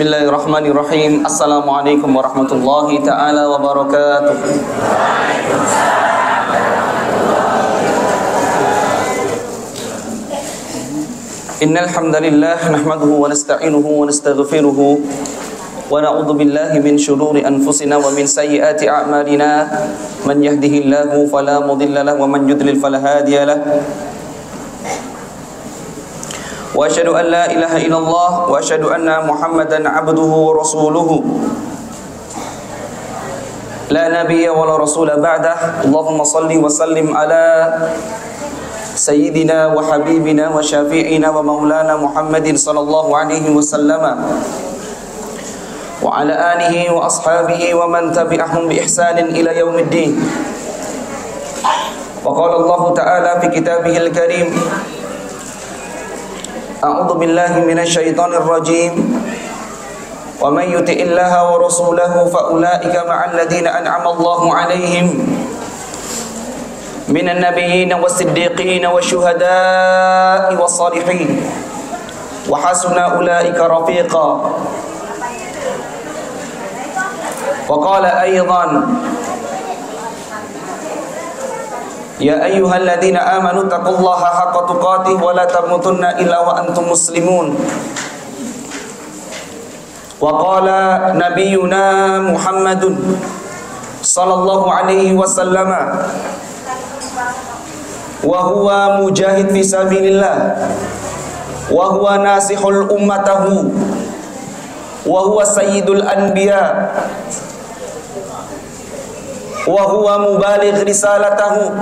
Bismillahirrahmanirrahim. Assalamualaikum warahmatullahi ta'ala wabarakatuh. Innal hamdalillah nahmaduhu wa nasta'inuhu wa nastaghfiruhu wa na'udzu billahi min shururi anfusina wa min sayyiati a'malina. Man yahdihillahu fala mudilla lahu wa man yudlil fala hadiya lahu. Wa asyhadu an la ilaha illallah wa asyhadu anna Muhammadan abduhu wa rasuluhu. La nabiyya wa la rasula ba'dah. Allahumma salli wa sallim ala sayyidina wa habibina wa syafi'ina wa maulana Muhammadin sallallahu alaihi wasallam wa ala alihi wa ashabihi wa man tabi'ahum bi ihsanin ila yaumiddin. Wa qala Allah ta'ala fi kitabihil karim, A'udzu billahi minasyaitonir rajim. Wa may yuti'illaha wa rasulahu fa ulaika ma'al ladzina an'ama Allahu 'alaihim minan nabiyyin was-siddiqin wasyuhada'i was-shalihin wa hasuna ulaika rafiqa. Wa qala aidan, ya ayyuhalladzina amanu taqullaha haqqa tuqatih wa la tamutunna illa wa antum muslimun. Wa qala nabiyyuna Muhammadun sallallahu alaihi wasallam, wa huwa mujahid fi sabilillah wa huwa nasihul ummatahu wa huwa sayyidul anbiya wa huwa mubaligh risalatahu.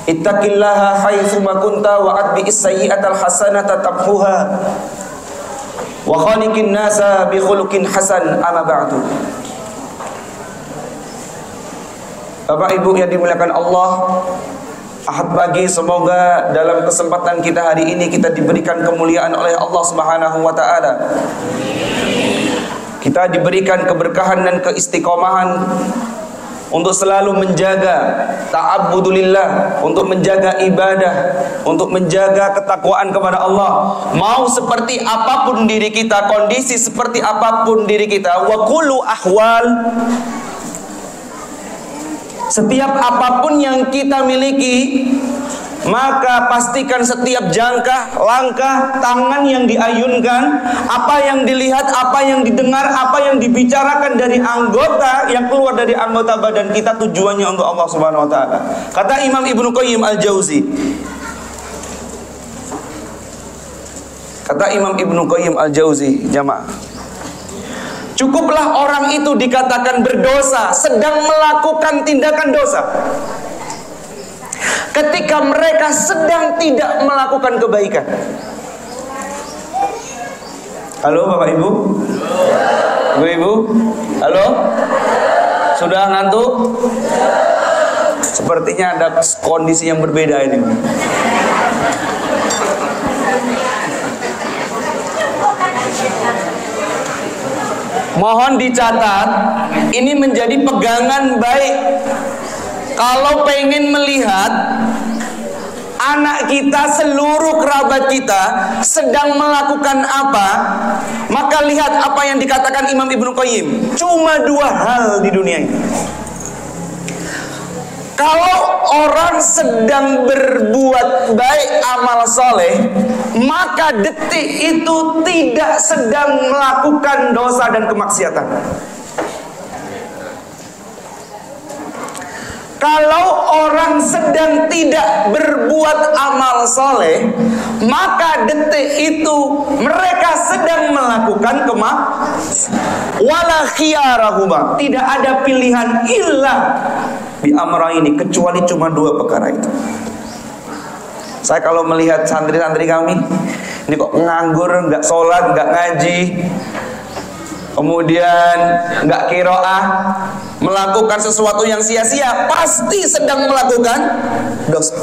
Ittaqillaha haitsu ma kunta wa atbi'is sayyi'atal hasanata tamhuha wa khaliqin nasa bi khuluqin hasan. Amma ba'du. Bapak Ibu yang dimuliakan Allah, Ahad pagi, semoga dalam kesempatan kita hari ini kita diberikan kemuliaan oleh Allah Subhanahu wa taala. Kita diberikan keberkahan dan keistiqomahan untuk selalu menjaga ta'abbudulillah, untuk menjaga ibadah, untuk menjaga ketakwaan kepada Allah. Mau seperti apapun diri kita, kondisi seperti apapun diri kita, wa kullu ahwal, setiap apapun yang kita miliki, maka pastikan setiap jangkah, langkah, tangan yang diayunkan, apa yang dilihat, apa yang didengar, apa yang dibicarakan dari anggota yang keluar dari anggota badan kita, tujuannya untuk Allah Subhanahu wa taala. Kata Imam Ibnu Qayyim Al-Jauzi. Kata Imam Ibnu Qayyim Al-Jauzi, jamaah, cukuplah orang itu dikatakan berdosa sedang melakukan tindakan dosa ketika mereka sedang tidak melakukan kebaikan. Halo Bapak Ibu? Ibu-ibu? Halo? Sudah ngantuk? Sepertinya ada kondisi yang berbeda ini. Mohon dicatat, ini menjadi pegangan baik. Kalau pengen melihat anak kita, seluruh kerabat kita sedang melakukan apa, maka lihat apa yang dikatakan Imam Ibnu Qayyim. Cuma dua hal di dunia ini. Kalau orang sedang berbuat baik, amal soleh, maka detik itu tidak sedang melakukan dosa dan kemaksiatan. Kalau orang sedang tidak berbuat amal soleh, maka detik itu mereka sedang melakukan kemaksiatan. Wala khiyarahuma, tidak ada pilihan illa bi amrayni, kecuali cuma dua perkara itu. Saya kalau melihat santri-santri kami ini kok nganggur, nggak sholat, nggak ngaji, kemudian nggak qiraah, melakukan sesuatu yang sia-sia, pasti sedang melakukan dosa.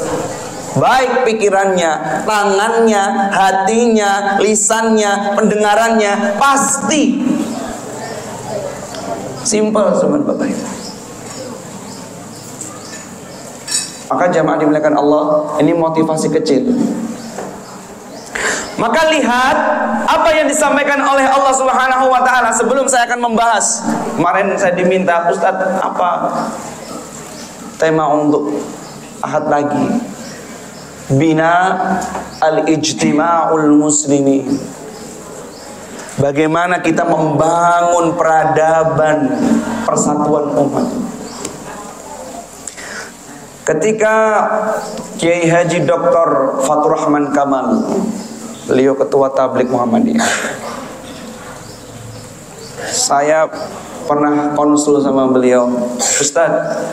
Baik pikirannya, tangannya, hatinya, lisannya, pendengarannya, pasti. Simple, teman Bapak Ibu. Maka jamaah dimuliakan Allah, ini motivasi kecil. Maka lihat apa yang disampaikan oleh Allah Subhanahu wa taala. Sebelum saya akan membahas, kemarin saya diminta, Ustadz, apa tema untuk Ahad lagi? Bina al-ijtima'ul muslimin. Bagaimana kita membangun peradaban persatuan umat. Ketika Kiai Haji Dr. Fatur Rahman Kamal, beliau ketua Tabligh Muhammadiyah, saya pernah konsul sama beliau. Ustadz,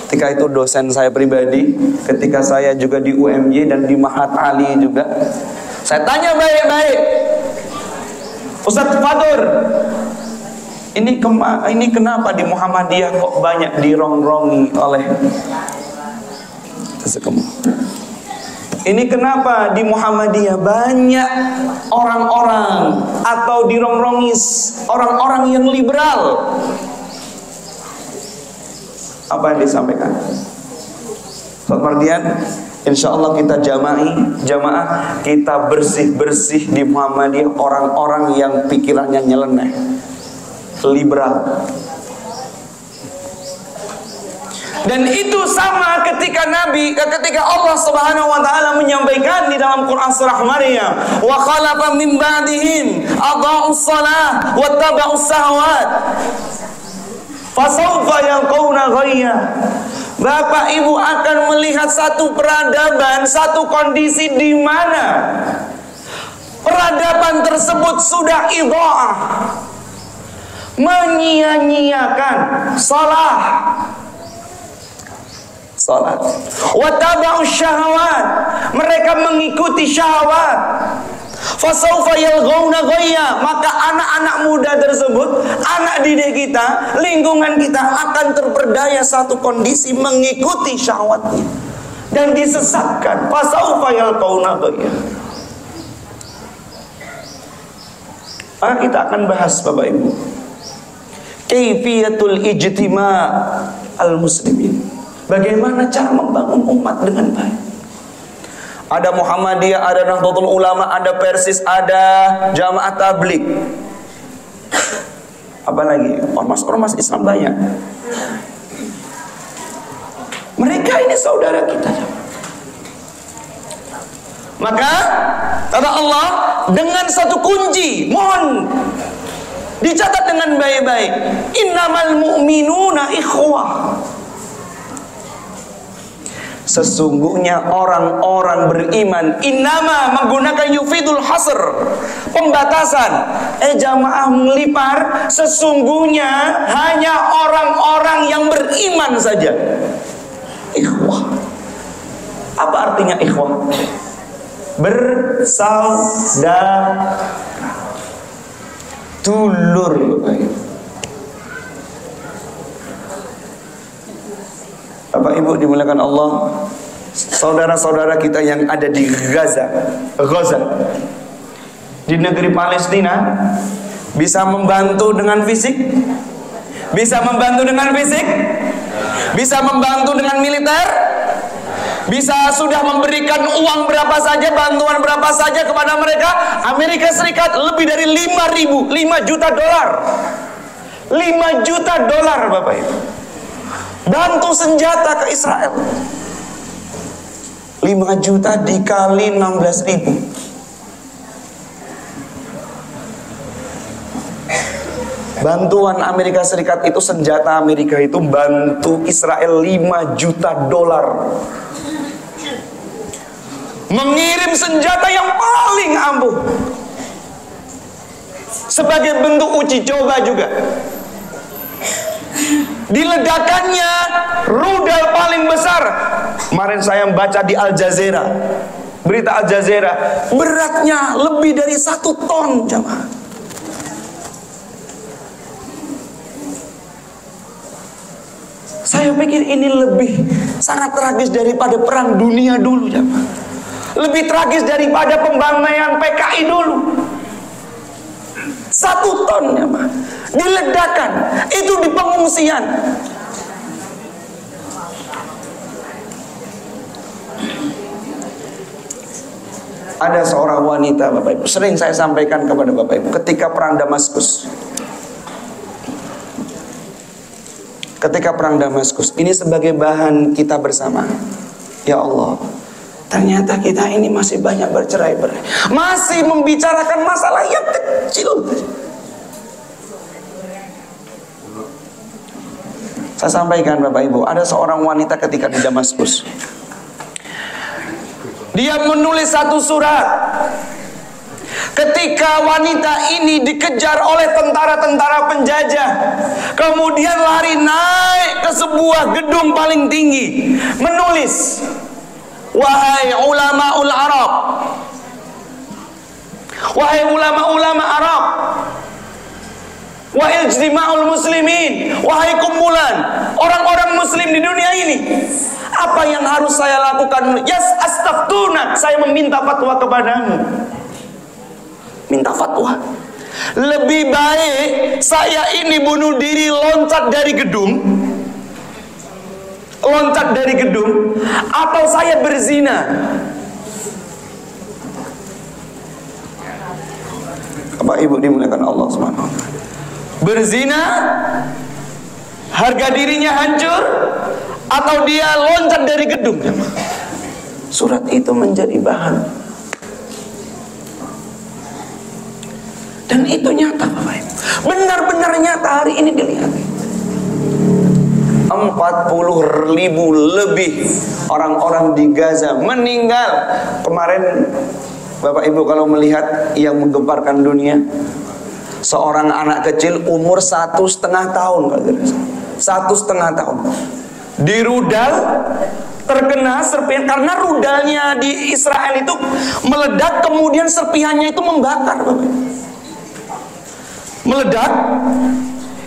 ketika itu dosen saya pribadi, ketika saya juga di UMY dan di Mahat Ali juga, saya tanya baik-baik, Ustadz Fatur, ini kenapa di Muhammadiyah kok banyak dirongrongi oleh ini kenapa di Muhammadiyah banyak orang-orang atau dirongrongi orang-orang yang liberal? Apa yang disampaikan Ustaz Mardian? Insya Allah kita jamaah kita bersih-bersih di Muhammadiyah orang-orang yang pikirannya nyeleneh, liberal. Dan itu sama ketika Allah Subhanahu wa taala menyampaikan di dalam Quran surah Maryam, wa khalafa min ba'dihim adaa'us shalah wattaba'us shahawat fasawfa yalqawna ghayya. Bapak Ibu akan melihat satu peradaban, satu kondisi di mana peradaban tersebut sudah idha'ah, menyia-nyiakan salat, wattaba'us syahawat, mereka mengikuti syahwat. Fasawfa yalghawna ghayya, maka anak-anak muda tersebut, anak didik kita, lingkungan kita akan terperdaya satu kondisi mengikuti syahwatnya dan disesatkan. Fasawfa yalghawna ghayya. Maka kita akan bahas Bapak Ibu, kaifiyatul ijtima' al-muslimin. Bagaimana cara membangun umat dengan baik. Ada Muhammadiyah, ada Nahdlatul Ulama, ada Persis, ada Jamaah Tabligh. Apalagi ormas-ormas Islam banyak. Mereka ini saudara kita. Maka kata Allah dengan satu kunci, mohon dicatat dengan baik-baik. Innamal mu'minuna ikhwah. Sesungguhnya orang-orang beriman, innama menggunakan yufidul hasr, pembatasan, jamaah melipar, sesungguhnya hanya orang-orang yang beriman saja. Ikhwah. Apa artinya ikhwah? Bersaudara, dulur. Bapak Ibu dimuliakan Allah, saudara-saudara kita yang ada di Gaza, di negeri Palestina, bisa membantu dengan fisik, bisa membantu dengan fisik, bisa membantu dengan militer, bisa sudah memberikan uang berapa saja, bantuan berapa saja kepada mereka. Amerika Serikat lebih dari 5 juta dolar, 5 juta dolar Bapak Ibu, bantu senjata ke Israel. 5 juta dikali 16.000. Bantuan Amerika Serikat itu, senjata Amerika itu bantu Israel 5 juta dolar. Mengirim senjata yang paling ampuh, sebagai bentuk uji coba juga. Diledakannya rudal paling besar. Kemarin saya membaca di Al Jazeera, berita Al Jazeera, beratnya lebih dari 1 ton jamaah. Saya pikir ini lebih sangat tragis daripada perang dunia dulu jamaah. Lebih tragis daripada pembantaian PKI dulu. 1 ton jamaah diledakkan, itu di pengungsian. Ada seorang wanita, Bapak Ibu, sering saya sampaikan kepada Bapak Ibu, ketika perang Damaskus. Ketika perang Damaskus, ini sebagai bahan kita bersama. Ya Allah, ternyata kita ini masih banyak bercerai-berai, masih membicarakan masalah yang kecil. Saya sampaikan Bapak Ibu, ada seorang wanita ketika di Damaskus, dia menulis satu surat. Ketika wanita ini dikejar oleh tentara-tentara penjajah, kemudian lari naik ke sebuah gedung paling tinggi, menulis, wahai ulamaul Arab, wahai ulama-ulama Arab, wahai ijtima'ul muslimin, wahai kumpulan orang-orang muslim di dunia ini, apa yang harus saya lakukan? Yas astaftunak, saya meminta fatwa kepadamu. Minta fatwa. Lebih baik saya ini bunuh diri, loncat dari gedung, atau saya berzina. Bapak Ibu dimuliakan Allah Subhanahu wa taala. Berzina, harga dirinya hancur, atau dia loncat dari gedung. Surat itu menjadi bahan. Dan itu nyata, Bapak Ibu. Benar-benar nyata, hari ini dilihat. 40.000 lebih orang-orang di Gaza meninggal. Kemarin Bapak Ibu kalau melihat yang menggemparkan dunia, seorang anak kecil umur 1,5 tahun, 1,5 tahun, dirudal, terkena serpihan, karena rudalnya di Israel itu meledak, kemudian serpihannya itu membakar, Bapak Ibu. Meledak.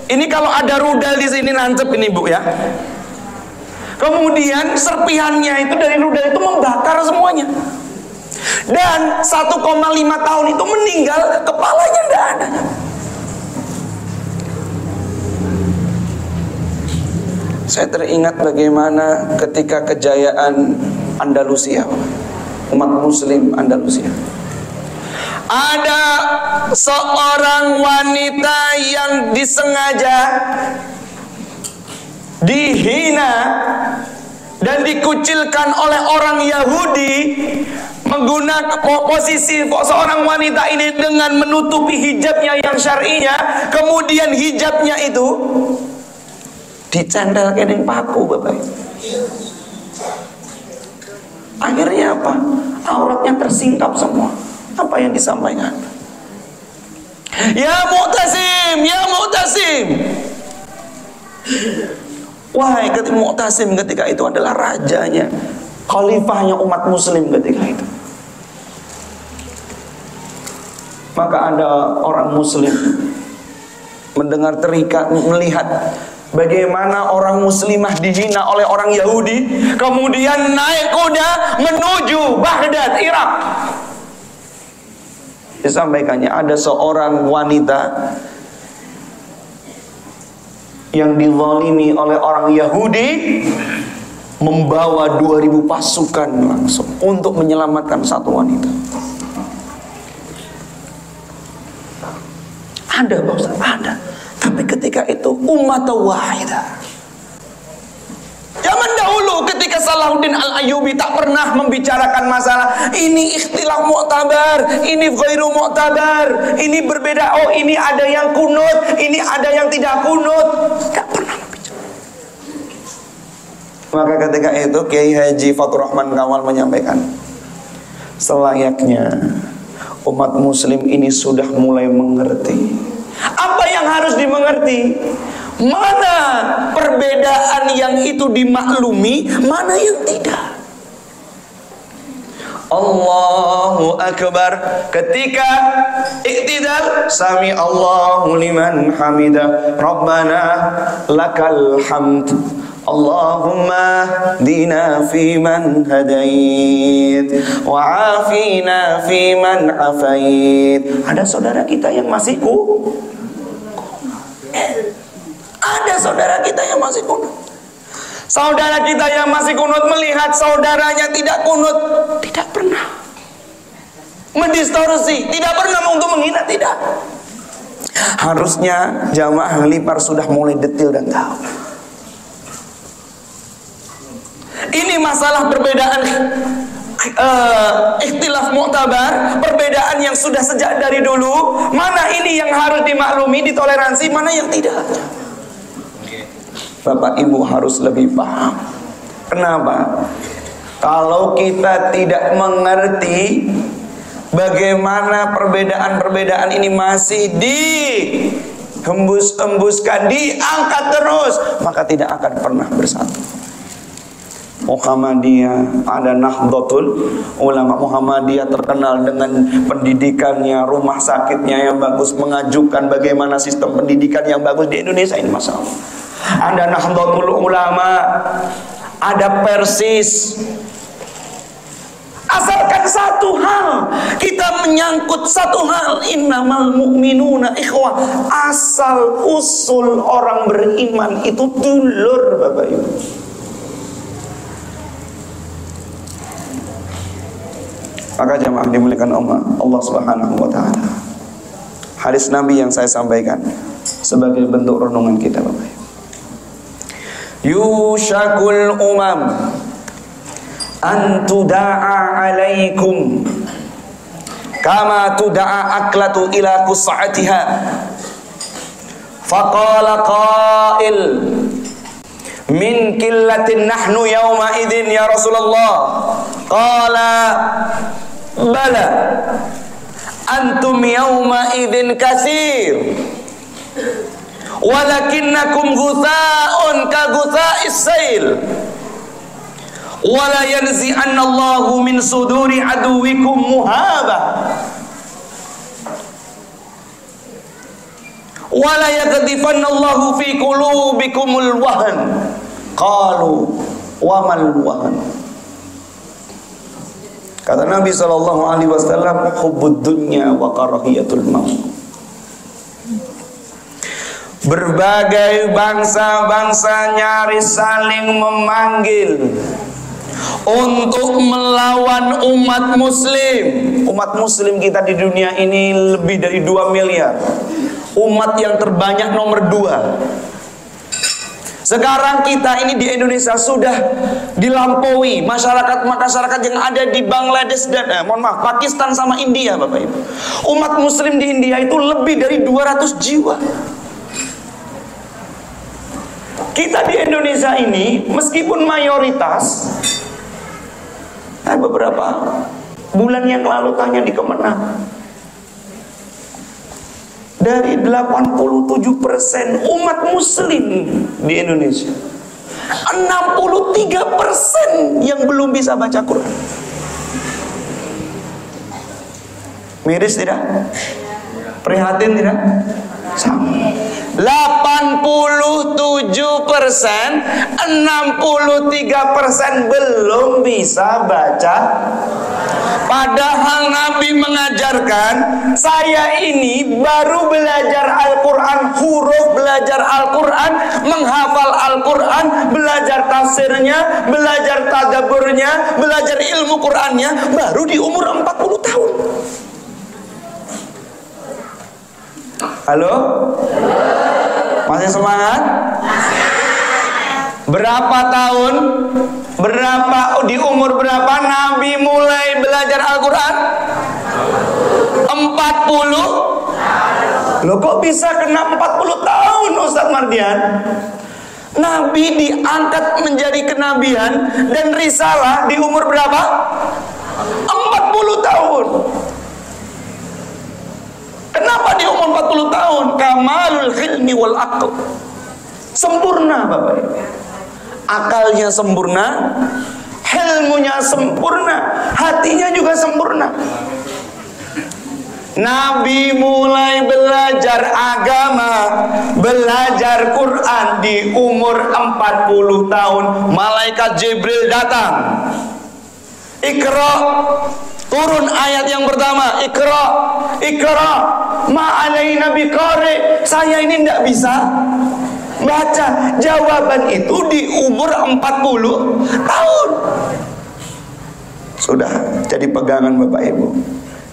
Ini kalau ada rudal di sini nancep ini, Bu, ya. Kemudian serpihannya itu dari rudal itu membakar semuanya. Dan 1,5 tahun itu meninggal, kepalanya tidak ada. Saya teringat bagaimana ketika kejayaan Andalusia, umat muslim Andalusia. Ada seorang wanita yang disengaja dihina dan dikucilkan oleh orang Yahudi, menggunakan posisi seorang wanita ini dengan menutupi hijabnya yang syar'inya, kemudian hijabnya itu dicendel kening paku, Bapak. Akhirnya apa? Auratnya tersingkap semua. Apa yang disampaikan? Ya Mu'tasim, ya Mu'tasim. Wahai Mu'tasim ketika itu adalah rajanya, khalifahnya umat muslim ketika itu. Maka ada orang muslim mendengar terikat, melihat bagaimana orang muslimah dihina oleh orang Yahudi, kemudian naik kuda menuju Baghdad, Irak. Disampaikannya ada seorang wanita yang dizalimi oleh orang Yahudi, membawa 2.000 pasukan langsung untuk menyelamatkan satu wanita. Ada, Pak Ustaz, ada. Tapi ketika itu umat wahidah. Zaman dahulu ketika Salahuddin Al-Ayyubi tak pernah membicarakan masalah ini ikhtilaf mu'tabar, ini ghairu mu'tabar, ini berbeda, oh ini ada yang kunut, ini ada yang tidak kunut. Tak pernah membicarakan. Maka ketika itu Kiai Haji Fathur Rahman Kawal menyampaikan, selayaknya umat muslim ini sudah mulai mengerti apa yang harus dimengerti. Mana perbedaan yang itu dimaklumi, mana yang tidak. Allahu Akbar. Ketika iktidal, sami Allahu liman hamidah, Rabbana lakal hamd, Allahumma dina fi man hadait, wa afina fi man afait. Ada saudara kita yang masih ada saudara kita yang masih kunut. Saudara kita yang masih kunut melihat saudaranya tidak kunut, tidak pernah. mendistorsi, tidak pernah untuk menghina, tidak. Harusnya jamaah Lipar sudah mulai detil dan tahu. Ini masalah perbedaan ikhtilaf mu'tabar, perbedaan yang sudah sejak dari dulu. Mana ini yang harus dimaklumi, ditoleransi, mana yang tidak. Bapak Ibu harus lebih paham. Kenapa? Kalau kita tidak mengerti bagaimana perbedaan-perbedaan ini masih dihembus-hembuskan, diangkat terus, maka tidak akan pernah bersatu. Muhammadiyah, ada Nahdlatul Ulama. Muhammadiyah terkenal dengan pendidikannya, rumah sakitnya yang bagus, mengajukan bagaimana sistem pendidikan yang bagus di Indonesia ini, masya Allah. Ada Nahdlatul Ulama, ada Persis. Asalkan satu hal, kita menyangkut satu hal, innamal mu'minuna ikhwah. Asal usul orang beriman itu dulur, Bapak Ibu. Maka jamaah dimuliakan Allah Subhanahu wa taala. Hadis Nabi yang saya sampaikan sebagai bentuk renungan kita, Bapak Ibu. Yushakul umam an tuda'a alaikum kama tuda'a aklatu ila kus'atiha. Faqala qail min killatin nahnu yawma idin ya Rasulullah. Qala bala antum yawma idin katsir walakinnakum ghutha'un ka ghutha'is sail wala yanzi'anna Allahu min suduri aduwikum muhabah wala yakdifanna Allahu fi qulubikumul wahn. Qalu wa mal wahn. Kata Nabi SAW, hubbud dunya wa karahiyatul maut. Berbagai bangsa-bangsa nyaris saling memanggil untuk melawan umat muslim. Umat muslim kita di dunia ini lebih dari 2 miliar. Umat yang terbanyak nomor 2. Sekarang kita ini di Indonesia sudah dilampaui masyarakat yang ada di Bangladesh dan Pakistan sama India, Bapak Ibu. Umat muslim di India itu lebih dari 200 jiwa. Kita di Indonesia ini meskipun mayoritas, beberapa bulan yang lalu tanya di Kemenang, dari 87% umat muslim di Indonesia, 63% yang belum bisa baca Quran. Miris tidak? Prihatin tidak? Sama. 87%, 63% belum bisa baca. Padahal Nabi mengajarkan, saya ini baru belajar Al-Quran, huruf belajar Al-Quran, menghafal Al-Quran, belajar tafsirnya, belajar tadabburnya, belajar ilmu Qurannya, baru di umur 40 tahun. Halo? Masih semangat? Berapa tahun? Di umur berapa Nabi mulai belajar Al-Quran? 40? Loh kok bisa kena 40 tahun Ustaz Mardian? Nabi diangkat menjadi kenabian dan risalah di umur berapa? 40 tahun. Kenapa di umur 40 tahun? Kamalul hilmi wal aql. Sempurna, Bapak Ibu. Akalnya sempurna, ilmunya sempurna, hatinya juga sempurna. Nabi mulai belajar agama, belajar Quran di umur 40 tahun. Malaikat Jibril datang. Iqra, turun ayat yang pertama. Iqra, Iqra, ma'alaina biqari. Saya ini tidak bisa baca. Jawaban itu di umur 40 tahun. Sudah jadi pegangan Bapak Ibu.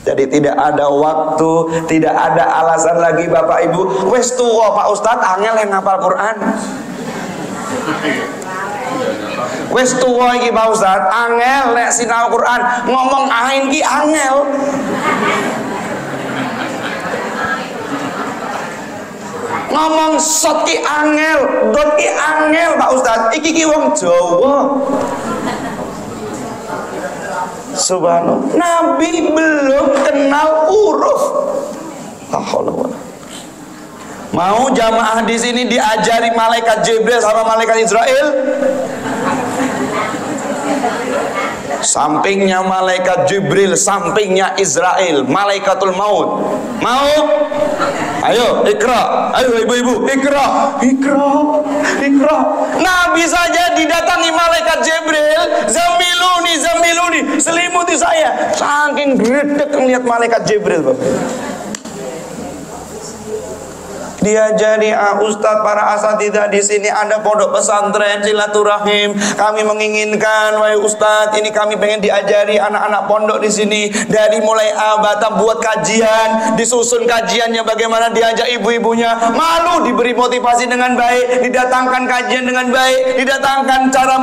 Jadi tidak ada waktu, tidak ada alasan lagi Bapak Ibu. Wes tuwa Pak Ustadz, angel yang ngapal Quran. Wes tuwa iki Pak Ustadz, angel lek sinau Quran, ngomong ain ki angel. Ngomong sot ki angel, dot ki angel Pak Ustadz. Iki ki wong Jawa. Subhanallah, Nabi belum kenal huruf. Mau jamaah di sini diajari malaikat Jibril sama malaikat Israel? Sampingnya malaikat Jibril, sampingnya Israel, malaikatul maut. Mau? Ayo, ikra. Ayo ibu-ibu, ikra. Ikra. Nabi saja didatangi malaikat Jibril, zamiluni, selimuti saya. Saking gredek ngelihat malaikat Jibril, Bapak. Diajari Ustadz, para asatidzah di sini ada pondok pesantren silaturahim. Kami menginginkan, wahai Ustadz, ini kami pengen diajari anak-anak pondok di sini dari mulai A Batam, buat kajian, disusun kajiannya bagaimana, diajak ibu-ibunya. Malu diberi motivasi dengan baik, didatangkan kajian dengan baik, didatangkan cara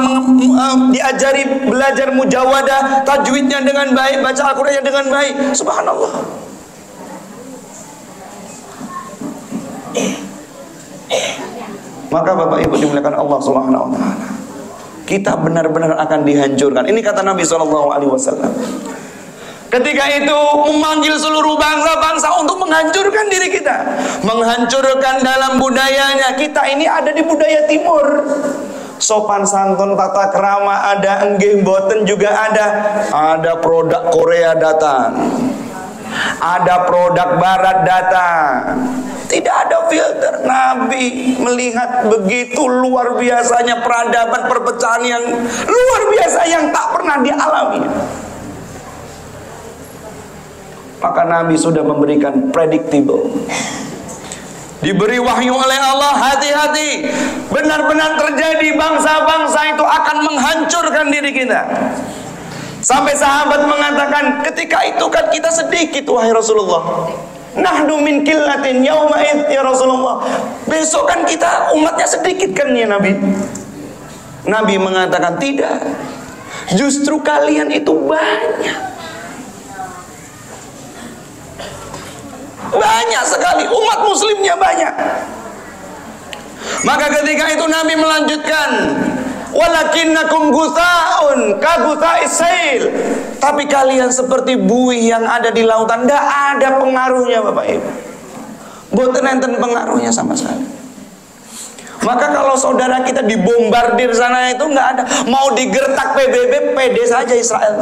diajari belajar mujawadah, tajwidnya dengan baik, baca Al-Qur'annya dengan baik. Subhanallah. Maka Bapak Ibu dimuliakan Allah Subhanahu wa taala, kita benar-benar akan dihancurkan. Ini kata Nabi SAW. Ketika itu memanggil seluruh bangsa-bangsa untuk menghancurkan diri kita, menghancurkan dalam budayanya. Kita ini ada di budaya timur. Sopan santun, tata krama ada, enggih mboten juga ada. Ada produk Korea datang, ada produk Barat datang. Tidak ada filter. Nabi melihat begitu luar biasanya peradaban, perpecahan yang luar biasa yang tak pernah dialami. Maka Nabi sudah memberikan predictable. Diberi wahyu oleh Allah, hati-hati. Benar-benar terjadi, bangsa-bangsa itu akan menghancurkan diri kita. Sampai sahabat mengatakan, ketika itu kan kita sedikit wahai Rasulullah. Nahnu min qillatin yauma'id ya Rasulullah. Besok kan kita umatnya sedikit kan ya Nabi. Nabi mengatakan tidak. Justru kalian itu banyak. Banyak sekali, umat muslimnya banyak. Maka ketika itu Nabi melanjutkan, walakinnakum gutha'un ka gutha'is sail. Tapi kalian seperti buih yang ada di lautan, tidak ada pengaruhnya Bapak Ibu. Boten enten pengaruhnya sama sekali. Maka kalau saudara kita dibombardir sana itu nggak ada. Mau digertak PBB, pede saja Israel.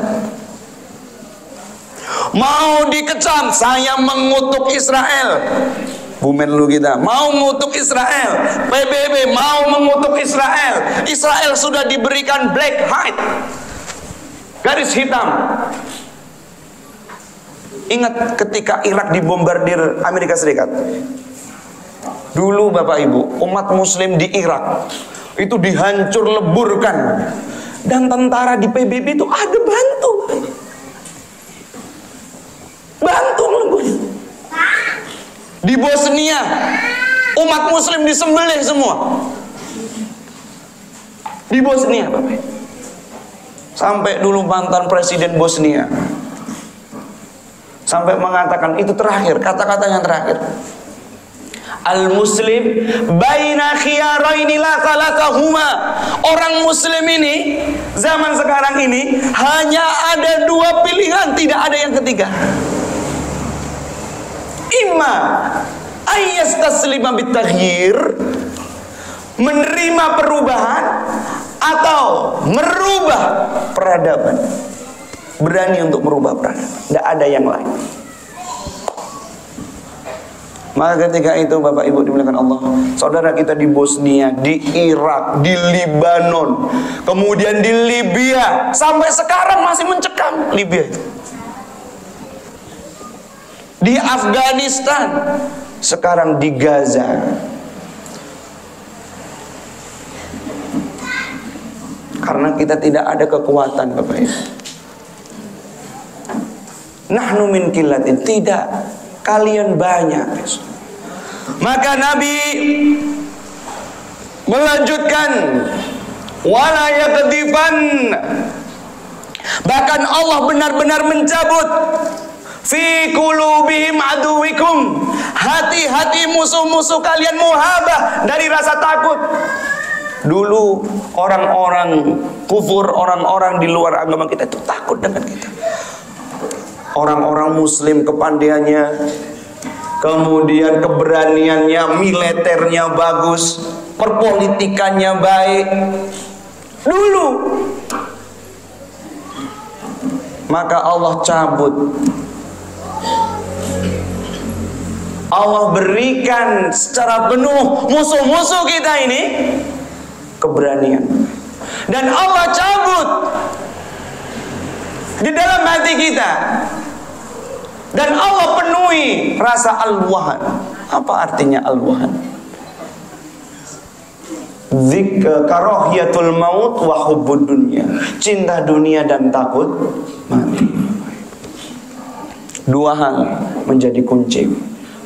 Mau dikecam, saya mengutuk Israel. Bumenlu kita mau mengutuk Israel, PBB mau mengutuk Israel. Israel sudah diberikan black hide, garis hitam. Ingat ketika Irak dibombardir Amerika Serikat. Dulu Bapak Ibu, umat muslim di Irak itu dihancur leburkan. Dan tentara di PBB itu ada bantu lebur. Di Bosnia umat muslim disembelih semua. Di Bosnia Bapak. Sampai dulu mantan presiden Bosnia sampai mengatakan, itu terakhir, kata-kata yang terakhir, al-muslim baina khiyaraini la thalathahuma. Orang muslim ini zaman sekarang ini hanya ada dua pilihan, tidak ada yang ketiga. Imma ayyastaslima bitaghyir, menerima perubahan, atau merubah peradaban. Berani untuk merubah peradaban, tidak ada yang lain. Maka ketika itu Bapak Ibu dimuliakan Allah, saudara kita di Bosnia, di Irak, di Libanon, kemudian di Libya, sampai sekarang masih mencekam Libya itu. Di Afghanistan, sekarang di Gaza. Karena kita tidak ada kekuatan Bapak Ibu. Nahnu min qillatin. Tidak, kalian banyak. Maka Nabi melanjutkan, wala yaqdifan. Bahkan Allah benar-benar mencabut fi qulubihim aduwikum, hati-hati musuh-musuh kalian muhabah, dari rasa takut. Dulu orang-orang kufur, orang-orang di luar agama kita itu takut dengan kita. Orang-orang muslim kepandaiannya, kemudian keberaniannya, militernya bagus, perpolitikannya baik dulu. Maka Allah cabut, Allah berikan secara penuh musuh-musuh kita ini keberanian, dan Allah cabut di dalam hati kita, dan Allah penuhi rasa al-wahan. Apa artinya al-wahan? Karahiyatul maut wa hubbud dunya, cinta dunia dan takut mati. Dua hal menjadi kunci.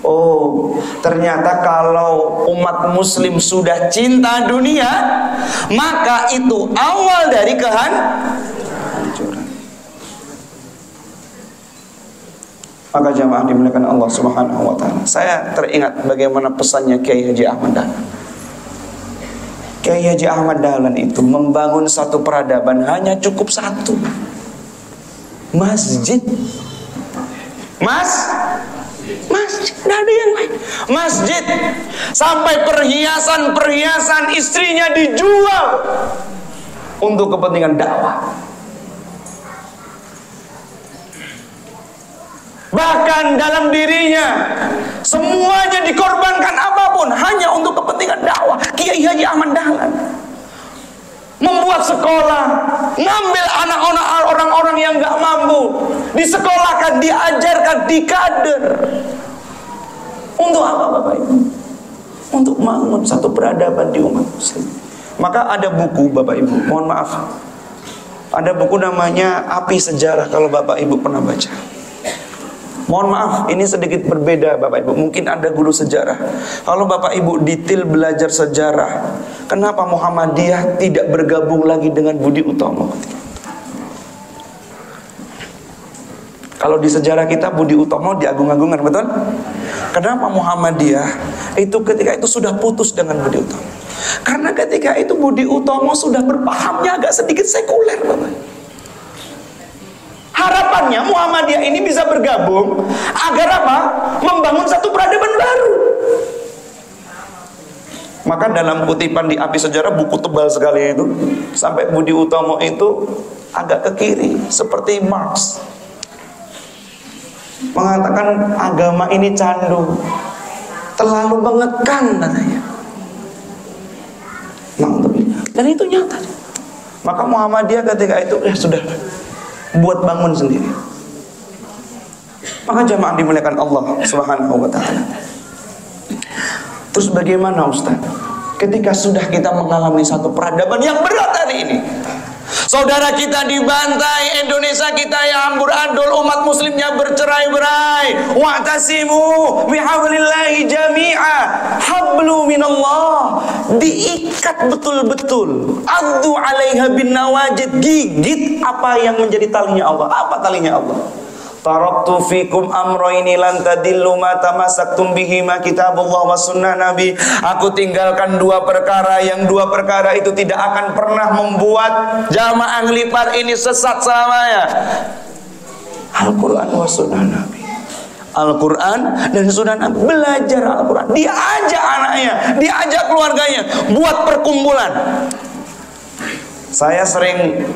Oh, ternyata kalau umat muslim sudah cinta dunia, maka itu awal dari kehancuran. Maka jamaah dimuliakan Allah Subhanahu wa taala, saya teringat bagaimana pesannya Kiai Haji Ahmad Dahlan. Kiai Haji Ahmad Dahlan itu membangun satu peradaban hanya cukup satu, masjid. Masjid, tidak ada yang lain. Masjid. Sampai perhiasan istrinya dijual untuk kepentingan dakwah. Bahkan dalam dirinya semuanya dikorbankan, apapun hanya untuk kepentingan dakwah. Kiai Haji Ahmad Dahlan membuat sekolah, ngambil anak-anak orang-orang yang gak mampu, disekolahkan, diajarkan, dikader. Untuk apa Bapak Ibu? Untuk bangun satu peradaban di umat muslim. Maka ada buku Bapak Ibu, mohon maaf, ada buku namanya Api Sejarah, kalau Bapak Ibu pernah baca. Mohon maaf, ini sedikit berbeda Bapak Ibu. Mungkin ada guru sejarah. Kalau Bapak Ibu detail belajar sejarah, kenapa Muhammadiyah tidak bergabung lagi dengan Budi Utomo? Kalau di sejarah kita Budi Utomo diagung-agungkan, betul? Kenapa Muhammadiyah itu ketika itu sudah putus dengan Budi Utomo? Karena ketika itu Budi Utomo sudah berpahamnya agak sedikit sekuler, Bapak. Harapannya Muhammadiyah ini bisa bergabung agar apa? Membangun satu peradaban baru. Maka dalam kutipan di Api Sejarah, buku tebal sekali itu, sampai Budi Utomo itu agak ke kiri seperti Marx, mengatakan agama ini candu, terlalu mengekang katanya. Dan itu nyata. Maka Muhammadiyah ketika itu ya sudah, buat bangun sendiri. Maka jamaah dimuliakan Allah Subhanahu wa taala. Terus bagaimana Ustaz? Ketika sudah kita mengalami satu peradaban yang berat hari ini, saudara kita dibantai, Indonesia kita yang amburadul, umat muslimnya bercerai-berai. Wa'tasimu bihablillahi jami'a, hablu minallah, diikat betul-betul. Addu 'alaiha bin nawajid, gigit apa yang menjadi talinya Allah. Apa talinya Allah? Taraktu fikum amroini lan tadillu ma tamassaktum bihi ma kitabullah wa sunnah nabi. Aku tinggalkan dua perkara, yang dua perkara itu tidak akan pernah membuat jamaah Lipar ini sesat selamanya. Al-Quran wa sunnah nabi. Al-Quran dan sunnah nabi. Belajar Al-Quran, diajak anaknya, diajak keluarganya, buat perkumpulan. Saya sering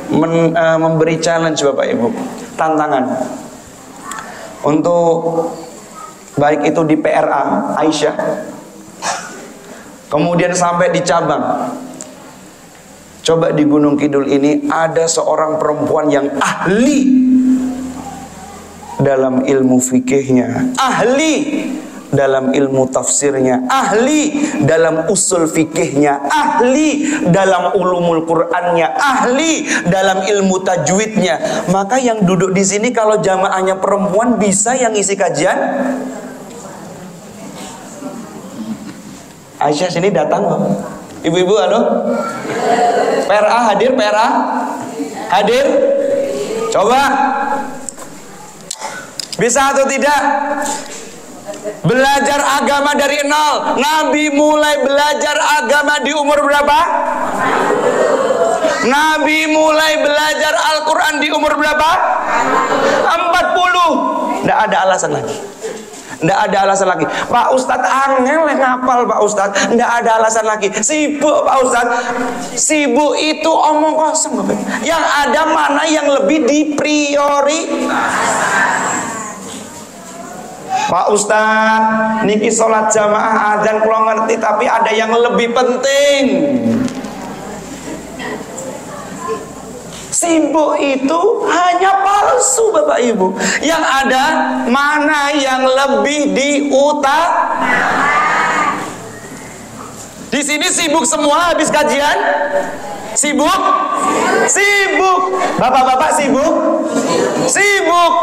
memberi challenge Bapak Ibu, tantangan untuk baik itu di PRA Aisyah, kemudian sampai di cabang. Coba di Gunung Kidul ini ada seorang perempuan yang ahli dalam ilmu fikihnya, ahli dalam ilmu tafsirnya, ahli dalam usul fikihnya, ahli dalam ulumul Qur'annya, ahli dalam ilmu tajwidnya. Maka yang duduk di sini kalau jamaahnya perempuan bisa yang isi kajian. Aisyah sini datang loh. Ibu-ibu halo. PRA hadir, PRA hadir. Coba bisa atau tidak? Belajar agama dari nol. Nabi mulai belajar agama di umur berapa? Nabi mulai belajar Al-Quran di umur berapa? 40. Tidak ada alasan lagi. Tidak ada alasan lagi. Pak Ustadz angel ngapal Pak Ustadz. Tidak ada alasan lagi. Sibuk Pak Ustadz. Sibuk itu omong kosong. Yang ada mana yang lebih diprioritas? Pak Ustadz, niki sholat jamaah adzan kula ngerti, tapi ada yang lebih penting. Sibuk itu hanya palsu Bapak Ibu. Yang ada mana yang lebih diutamakan? Di sini sibuk semua habis kajian? Sibuk? Sibuk. Bapak-bapak sibuk? Sibuk.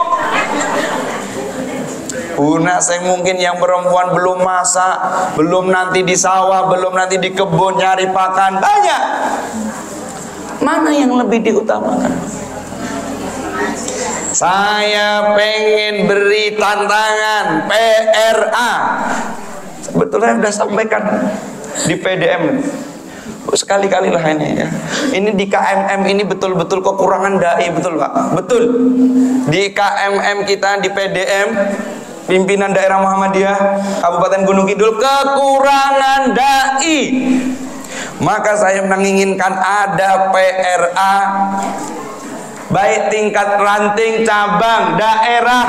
Buna saya mungkin yang perempuan belum masak, belum nanti di sawah, belum nanti di kebun nyari pakan, banyak. Mana yang lebih diutamakan? Saya pengen beri tantangan PRA. Sebetulnya sudah sampaikan di PDM. Sekali-kali lah ini ya. Ini di KMM ini betul-betul kekurangan dai, betul Pak? Betul. Di KMM kita di PDM, pimpinan daerah Muhammadiyah Kabupaten Gunung Kidul, kekurangan dai. Maka saya menginginkan ada PRA baik tingkat ranting, cabang, daerah,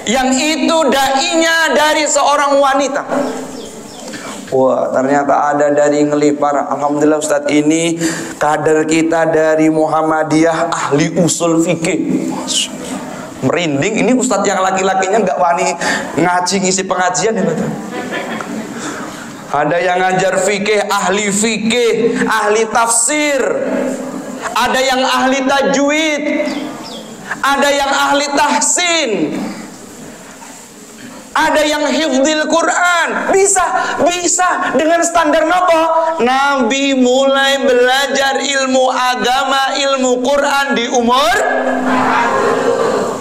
yang itu dai-nya dari seorang wanita. Wah, ternyata ada dari Ngelipar. Alhamdulillah Ustadz, ini kader kita dari Muhammadiyah ahli usul fikih. Merinding, ini Ustadz yang laki-lakinya nggak wani ngaji ngisi pengajian ya betul. Ada yang ngajar fikih, ahli tafsir, ada yang ahli tajwid, ada yang ahli tahsin, ada yang hifdzil Quran. Bisa dengan standar nopo. Nabi mulai belajar ilmu agama, ilmu Quran di umur 40.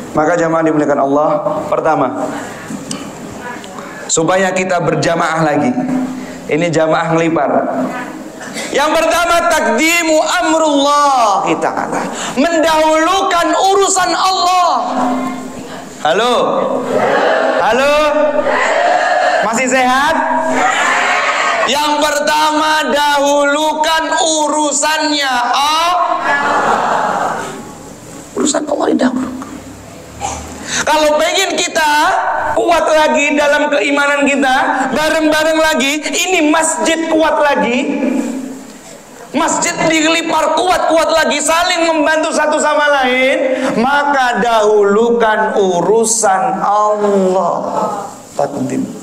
Maka jamaah dimuliakan Allah, pertama, supaya kita berjamaah lagi. Ini jamaah Ngelipar. Yang pertama, takdimu amrullah ta'ala, mendahulukan urusan Allah. Halo? Halo? Masih sehat? Yang pertama, dahulukan urusannya urusan Allah didahulukan. Kalau pengen kita kuat lagi dalam keimanan kita, bareng-bareng lagi, ini masjid kuat lagi, masjid di Ngelipar kuat lagi, saling membantu satu sama lain, maka dahulukan urusan Allah. Takdim.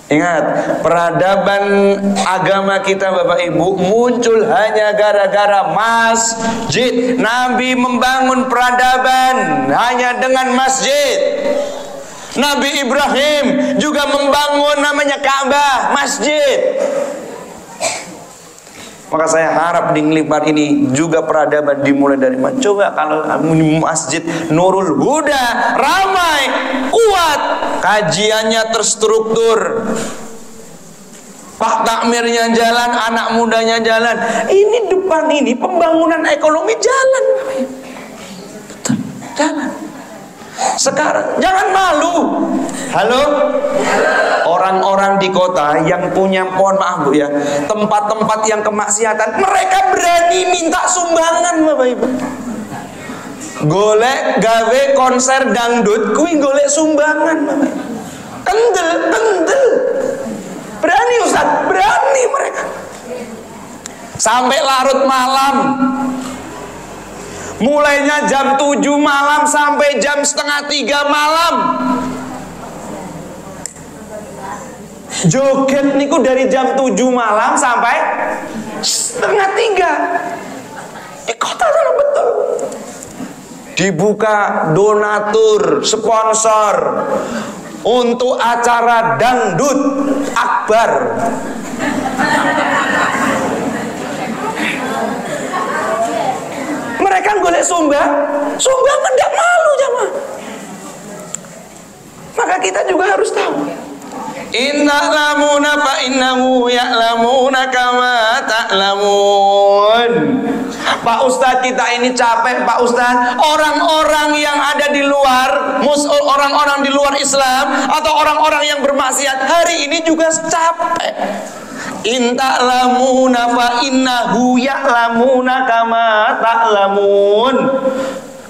Ingat, peradaban agama kita Bapak Ibu muncul hanya gara-gara masjid. Nabi membangun peradaban hanya dengan masjid. Nabi Ibrahim juga membangun namanya Ka'bah, masjid. Maka saya harap di Ngelipar ini juga peradaban dimulai dari masjid. Coba kalau masjid Nurul Huda ramai, kuat, kajiannya terstruktur, Pak takmirnya jalan, anak mudanya jalan. Ini depan ini pembangunan ekonomi jalan. Jalan. Sekarang jangan malu. Halo? Orang-orang di kota yang punya, mohon maaf Bu ya, tempat-tempat yang kemaksiatan, mereka berani minta sumbangan Bapak Ibu. Golek gawe konser dangdut, kuwi golek sumbangan Bapak Ibu. Kendel. Berani Ustaz, berani mereka. Sampai larut malam Mulainya jam 7 malam sampai jam setengah 3 malam. Joget niku dari jam 7 malam sampai setengah 3. Kotor betul. Dibuka donatur, sponsor untuk acara dangdut akbar. Mereka golek sumbang kan tidak malu jamaah. Maka kita juga harus tahu. Inna lamuna fa innahu ya'lamuna kama ta'lamun. Pak Ustadz, kita ini capek Pak Ustadz. Orang-orang yang ada di luar, orang-orang di luar Islam atau orang-orang yang bermaksiat hari ini juga capek. In ta'lamuna fa innahu ya'lamuna kama ta'lamun.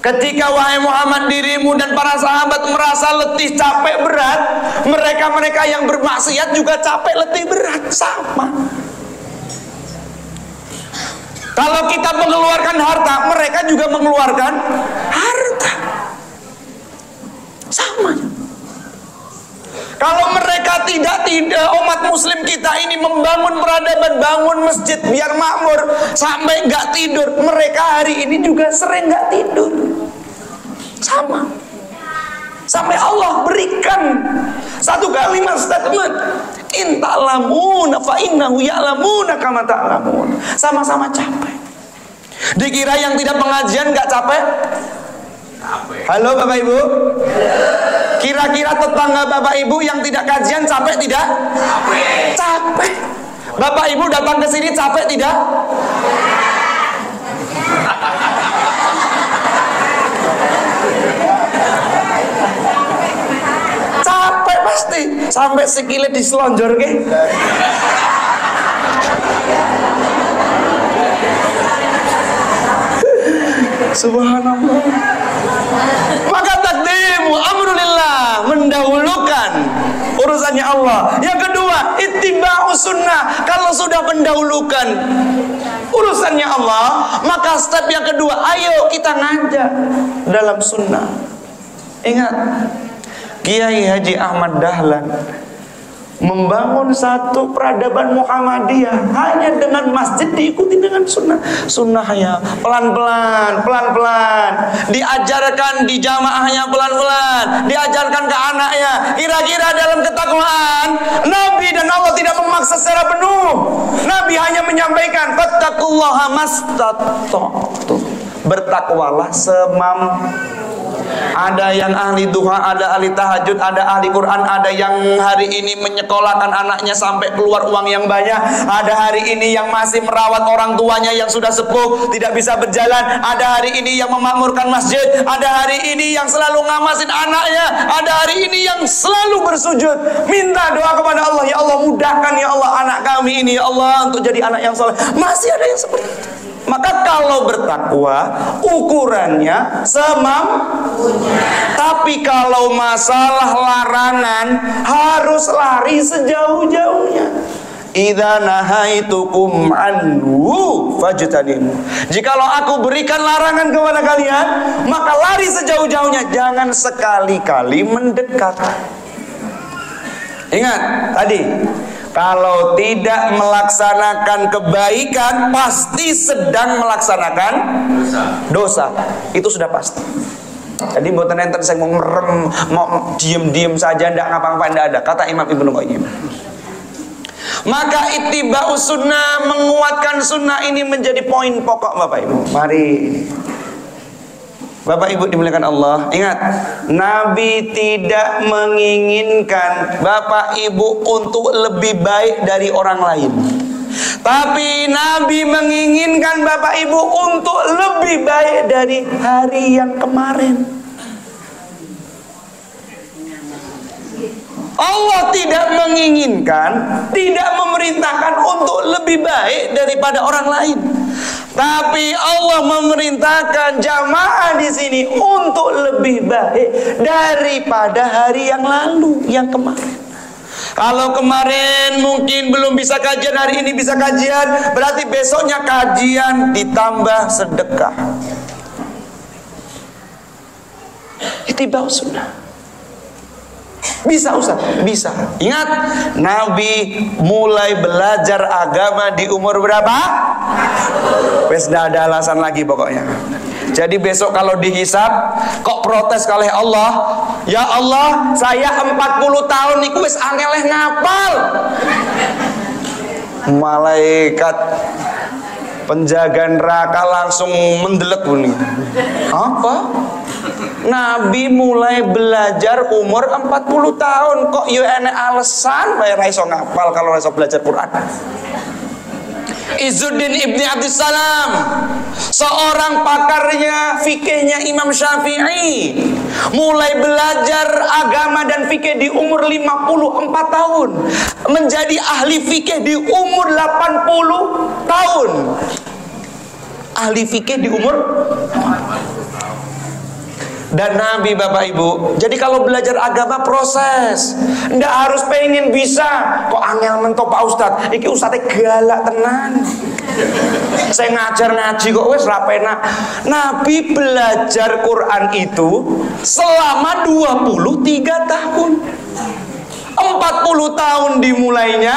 Ketika wahai Muhammad dirimu dan para sahabat merasa letih, capek, berat, mereka-mereka yang bermaksiat juga capek, letih, berat, sama. Kalau kita mengeluarkan harta, mereka juga mengeluarkan harta, sama. Kalau mereka tidak umat muslim kita ini membangun peradaban, bangun masjid biar makmur sampai nggak tidur, mereka hari ini juga sering nggak tidur, sama. Sampai Allah berikan satu kalimat statement, in ta'lamuna fa innahu ya'lamuna kama ta'lamun. Sama-sama capek. Dikira yang tidak pengajian nggak capek? Halo Bapak Ibu. Kira-kira tetangga Bapak Ibu yang tidak kajian capek tidak? Capek. Bapak Ibu datang ke sini capek tidak? Capek pasti. Sampai sikile diselonjorke. Subhanallah. Maka takdimu amrulillah, mendahulukan urusannya Allah. Yang kedua, ittiba'us sunnah. Kalau sudah mendahulukan urusannya Allah, maka step yang kedua, ayo kita ngajak dalam sunnah. Ingat, Kiai Haji Ahmad Dahlan membangun satu peradaban Muhammadiyah hanya dengan masjid diikuti dengan sunnah. Sunnahnya pelan-pelan, pelan-pelan, diajarkan di jamaahnya pelan-pelan, diajarkan ke anaknya. Kira-kira dalam ketakwaan, Nabi dan Allah tidak memaksa secara penuh. Nabi hanya menyampaikan, fattaqullaha mastata'tum. Bertakwalah semampu. Ada yang ahli duha, ada ahli tahajud, ada ahli Quran, ada yang hari ini menyekolahkan anaknya sampai keluar uang yang banyak, ada hari ini yang masih merawat orang tuanya yang sudah sepuh, tidak bisa berjalan, ada hari ini yang memakmurkan masjid, ada hari ini yang selalu ngamasin anaknya, ada hari ini yang selalu bersujud, minta doa kepada Allah, ya Allah mudahkan ya Allah anak kami ini ya Allah untuk jadi anak yang soleh. Masih ada yang seperti itu. Maka kalau bertakwa ukurannya semampunya. Tapi kalau masalah larangan harus lari sejauh-jauhnya. Idza nahaitukum anhu fajtanibu. Jikalau aku berikan larangan kepada kalian, maka lari sejauh-jauhnya, jangan sekali-kali mendekat. Ingat tadi, kalau tidak melaksanakan kebaikan pasti sedang melaksanakan dosa. Itu sudah pasti. Jadi mboten enten sing mau merem, mau diem-diem saja ndak ngapa-ngapain, ndak ada. Kata Imam Ibnu Qayyim. Maka ittiba'us sunnah, menguatkan sunnah ini menjadi poin pokok Bapak Ibu. Mari Bapak Ibu dimuliakan Allah, ingat, Nabi tidak menginginkan Bapak Ibu untuk lebih baik dari orang lain. Tapi Nabi menginginkan Bapak Ibu untuk lebih baik dari hari yang kemarin. Allah tidak menginginkan, tidak memerintahkan untuk lebih baik daripada orang lain. Tapi Allah memerintahkan jamaah di sini untuk lebih baik daripada hari yang lalu, yang kemarin. Kalau kemarin mungkin belum bisa kajian, hari ini bisa kajian, berarti besoknya kajian ditambah sedekah. Ittiba'us sunnah. Bisa Ustaz? Bisa. Ingat, Nabi mulai belajar agama di umur berapa? Wes dah ada alasan lagi pokoknya. Jadi besok kalau dihisab, kok protes oleh Allah, ya Allah, saya 40 tahun niku wis angeleh ngapal. Malaikat penjaga neraka langsung mendelek bunyi. Apa? Nabi mulai belajar umur 40 tahun. Kok yo enek alasan bae ra iso ngapal kalau ra iso belajar Quran. Izzuddin Ibni Abdissalam, seorang pakarnya fikihnya Imam Syafi'i, mulai belajar agama dan fikih di umur 54 tahun, menjadi ahli fikih di umur 80 tahun. Ahli fikih di umur. Dan Nabi, Bapak Ibu, jadi kalau belajar agama proses, ndak harus pengen bisa. Kok angel mentok Pak Ustadz, iki Ustadznya galak tenan, saya ngajar ngaji kok wes rapena. Nabi belajar Quran itu selama 23 tahun. 40 tahun dimulainya,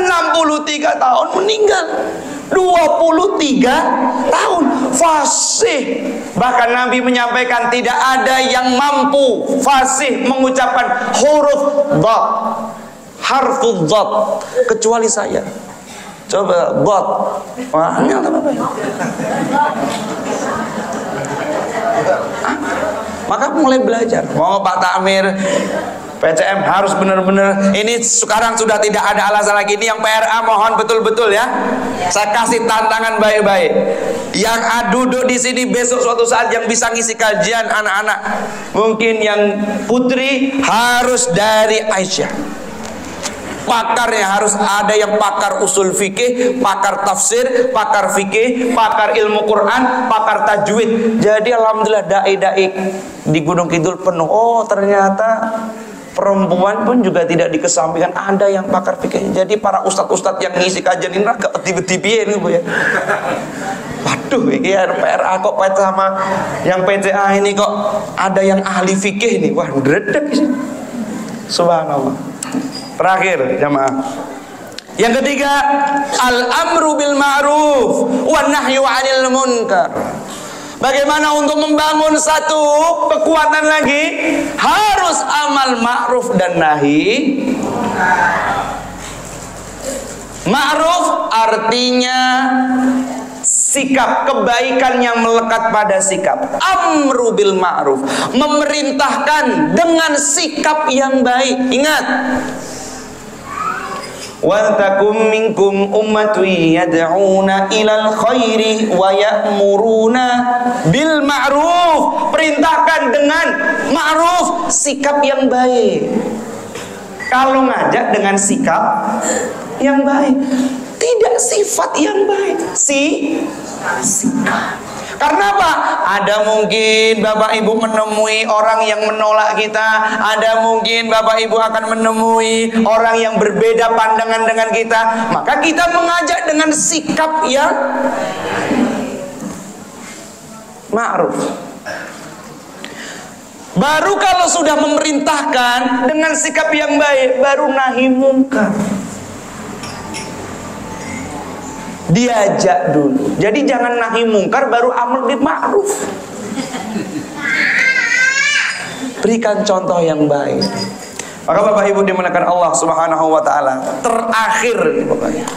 63 tahun meninggal. 23 tahun fasih. Bahkan Nabi menyampaikan tidak ada yang mampu fasih mengucapkan huruf dhat, harful dhat, kecuali saya. Coba dhat. Wah, ini apa? Maka mulai belajar. Mau Pak Takmir PCM harus benar-benar. Ini sekarang sudah tidak ada alasan lagi. Ini yang PRA mohon betul-betul ya. Saya kasih tantangan baik-baik. Yang duduk di sini besok suatu saat yang bisa ngisi kajian anak-anak. Mungkin yang putri harus dari Aisyah. Pakarnya harus ada yang pakar usul fikih, pakar tafsir, pakar fikih, pakar ilmu Quran, pakar tajwid. Jadi alhamdulillah dai-dai di Gunung Kidul penuh. Oh ternyata perempuan pun juga tidak dikesampingkan, ada yang pakar fikih. Jadi para ustadz-ustadz yang ngisi kajian ini agak tiba-tiba ini Bu ya. Waduh, ini PRA kok sama yang PCA ini kok ada yang ahli fikih nih. Wah, ndredeg sih. Subhanallah. Terakhir jamaah. Yang ketiga, al-amru bil ma'ruf wan nahyu 'anil munkar. Bagaimana untuk membangun satu kekuatan lagi? Harus amal ma'ruf dan nahi. Ma'ruf artinya sikap kebaikan yang melekat pada sikap. Amru bil ma'ruf, memerintahkan dengan sikap yang baik. Ingat, wa takum minkum ummatun yad'una ilal khairi wa ya'muruna bil ma'ruf. Perintahkan dengan ma'ruf, sikap yang baik. Kalau ngajak dengan sikap yang baik, tidak sifat yang baik, sikap. Karena apa? Ada mungkin Bapak Ibu menemui orang yang menolak kita. Ada mungkin Bapak Ibu akan menemui orang yang berbeda pandangan dengan kita. Maka kita mengajak dengan sikap yang ma'ruf. Baru kalau sudah memerintahkan dengan sikap yang baik, baru nahi munkar. Diajak dulu. Jadi jangan nahi mungkar baru amr bil ma'ruf. Berikan contoh yang baik. Maka Bapak Ibu dimuliakan Allah Subhanahu wa taala. Terakhir ini pokoknya.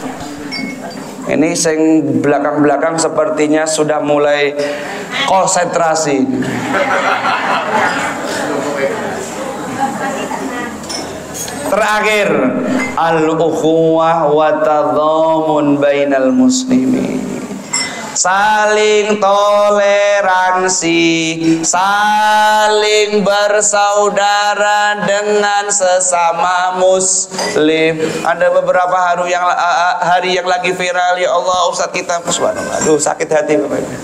Ini sing belakang-belakang sepertinya sudah mulai konsentrasi. Terakhir, al-ukhuwah wa tadhamun bainal muslimin. Saling toleransi, saling bersaudara dengan sesama muslim. Ada beberapa hari yang lagi viral, ya Allah Ustaz kita subhanallah. Aduh sakit hati Bapak Ibu.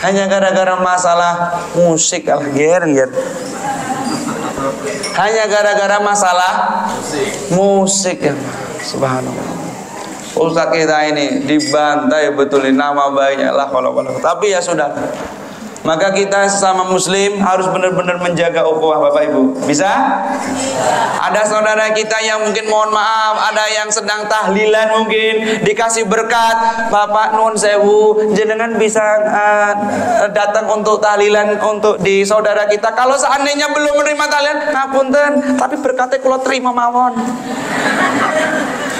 Hanya gara-gara masalah musik ger. Hanya gara-gara masalah musik ya, subhanallah. Ustaz kita ini dibantai betulin nama baiknya lah kalau. Tapi ya sudah, Maka kita sesama muslim harus benar-benar menjaga ukhuwah, Bapak Ibu. Bisa? Ada saudara kita yang mungkin mohon maaf, ada yang sedang tahlilan mungkin dikasih berkat, Bapak nuwun sewu, jenengan bisa datang untuk tahlilan untuk di saudara kita. Kalau seandainya belum menerima tahlilan, ngapunten, tapi berkatnya kula terima mawon.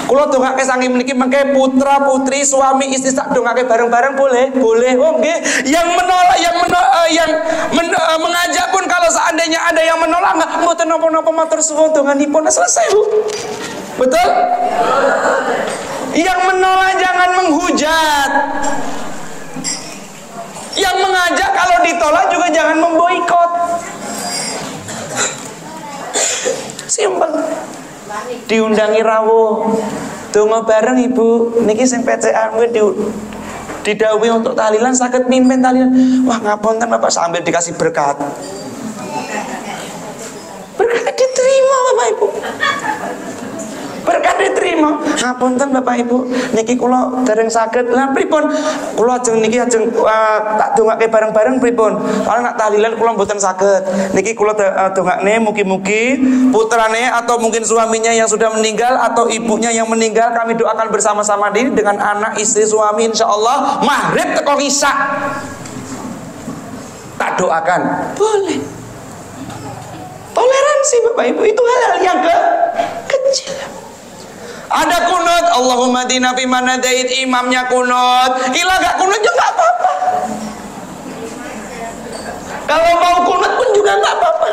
Kula dongake saking meniki mengke putra putri suami istri sak dongake bareng-bareng boleh? Boleh. Oh nggih. Yang menolak mengajak pun kalau seandainya ada yang menolak enggak mboten napa-napa matur suwun donganipun selesai, Bu. Betul? Yang menolak jangan menghujat. Yang mengajak kalau ditolak juga jangan memboikot. Simpel. Diundangi rawuh, donga bareng Ibu. Niki sing PCA didhawuhi untuk tahlilan saged mimpin tahlilan. Wah ngapunten Bapak, sambil dikasih berkat. Berkat diterima Bapak Ibu. Berkat diterima. Ngapunten Bapak Ibu, niki kula dereng saged. Lah pripun? Kula ajeng niki tak dongake bareng-bareng pripun? Kalau nak tahlilan kula mboten saged. Niki kula dongakne mugi-mugi putrane atau mungkin suaminya yang sudah meninggal atau ibunya yang meninggal kami doakan bersama-sama diri dengan anak istri suami insyaallah maghrib teko isya. Tak doakan. Boleh. Toleransi Bapak Ibu itu hal-hal yang kecil. Ada kunut, Allahumma dina fi man hadait, imamnya kunut. Gila gak kunut juga gak apa-apa. Kalau mau kunut pun juga gak apa-apa.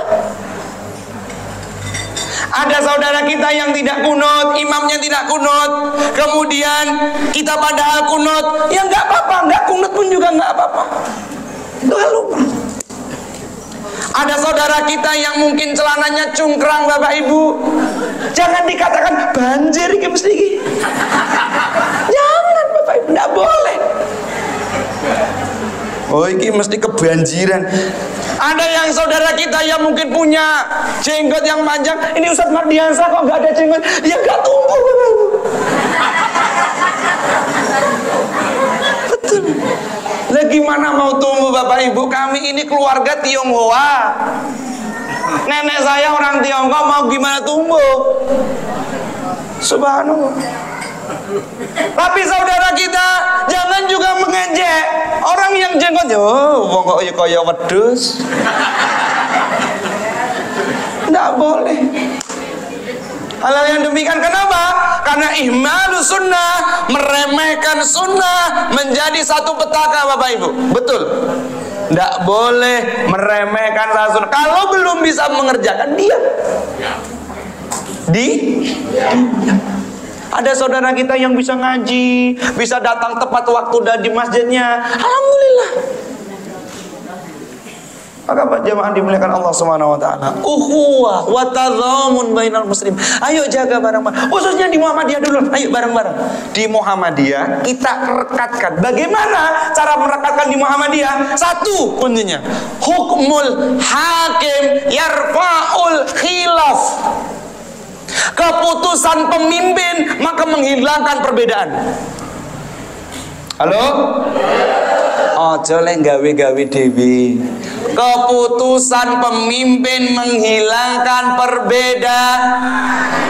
Ada saudara kita yang tidak kunut, imamnya tidak kunut, kemudian kita padahal kunut, ya gak apa-apa, gak kunut pun juga gak apa-apa. Itu hal lumrah. Ada saudara kita yang mungkin celananya cungkrang Bapak Ibu, jangan dikatakan banjir iki mesti iki. Jangan Bapak Ibu, tidak boleh. Oh iki mesti kebanjiran. Ada yang saudara kita yang mungkin punya jenggot yang panjang, ini Ustadz Mardiansa kok nggak ada jenggot, ya nggak tumbuh Bapak Ibu. Betul. Lah gimana mau tumbuh Bapak Ibu? Kami ini keluarga Tionghoa. Nenek saya orang Tiongkok, mau gimana tumbuh? Subhanallah. Tapi saudara kita jangan juga mengejek orang yang jenggot. Oh, wong kok kaya wedhus. Enggak boleh. Hal yang demikian kenapa? Karena ihmalus sunnah, meremehkan sunnah menjadi satu petaka Bapak Ibu. Betul. Tidak boleh meremehkan sunnah. Kalau belum bisa mengerjakan, diam. Ada saudara kita yang bisa ngaji, bisa datang tepat waktu dan di masjidnya. Alhamdulillah. Maka Pak jamaah dimuliakan Allah Subhanahu wa taala. Ukhuwah wa tadhamun bainal muslim. Ayo jaga bareng-bareng. Khususnya di Muhammadiyah dulu. Ayo bareng-bareng. Di Muhammadiyah kita rekatkan. Bagaimana cara merekatkan di Muhammadiyah? Satu kuncinya. Hukmul hakim yarfa'ul khilaf. Keputusan pemimpin maka menghilangkan perbedaan. Halo? Ojo lek gawe-gawe dewi. Keputusan pemimpin menghilangkan perbedaan.